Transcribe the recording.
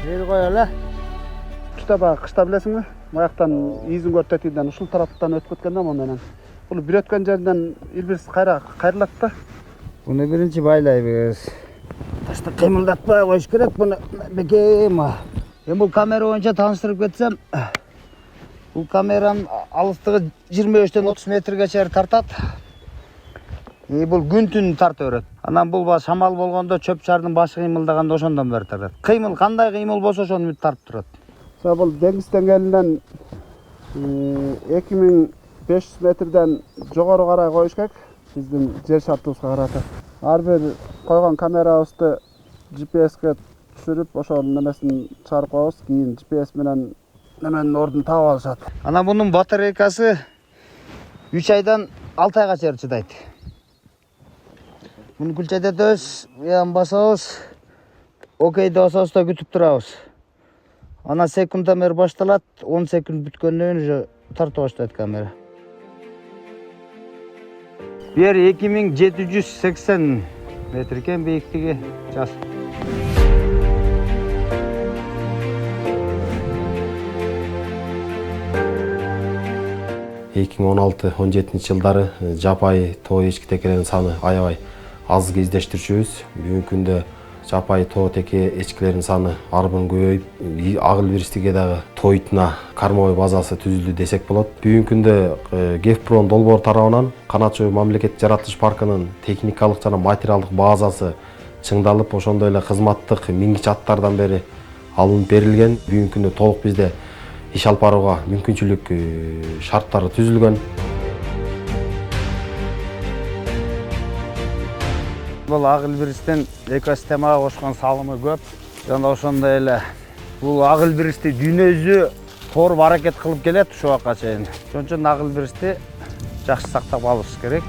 Ел қой әлі. Қышта білесің бе? Маяқтан изін көртетейден ұшыл тараптан өтіп кеткенде менен. Бұл бір өткен жерден илбірсіз қайрылады да. Бұны бірінші байлайбыз. Ташты қимылдатпай қойыш керек бұны бекем. Мен бұл камера бойынша таныстырып кетсем, бұл камерам алыстығы 25-тен 30 метрге чейін тартады. Бұл күн түн тарта өреді. Анан бұл шамал болгондо чөп шардың башы кыймылдаганда ошондон бери тартат. Кыймыл кандай кыймыл болсо ошону тартып турат. Бұл деңиз деңгээлинен 2500 метрден жогору карай коюш керек. Биздин жер шартыбызга карата. Ар бир койгон камерабызды GPS-ке түшүрүп, ошонун немесин чыгарып коебуз. Кийин GPS менен неменин ордун таап алышат. Анан бунун батарейкасы 3 айдан 6 айга чейин чыдайт. Bunu külçetetөбүз, yan басабыз, окей досабыз да күтүп турабыз. Ана секунддан бери башталат, 10 секунд бүткөндөн уже тарта баштайт камера. Бер 2780 метр экен бийиктиги жас. Эки миң 16-17 жылдары жапайы тоо эчки-текелердин саны аябай аз кездештирчүбүз. Бүгүнкү күндө жапайы тоо теке эчкилердин саны арбын көбөйүп, агыл биристиге дагы тоо итина кормовой базасы түзүлдү десек болот. Бүгүнкү күндө Гефпрон долбоор тарабынан Канат Чоюу мамлекеттик жаратылыш паркынын техникалык жана материалдык базасы чыңдалып, ошондой эле кызматтык мингич аттардан бери алынып берилген. Бүгүнкү күндө толук бизде иш алып барууга мүмкүнчүлүк шарттары түзүлгөн. Бұл агыл биристин экосистемага кошкон салымы көп. Жана ошондой эле бул агыл биристи дүйнө жүзү торып аракет кылып келет ушул убакка чейин. Ошон үчүн агыл биристи жакшы сактап алыш керек.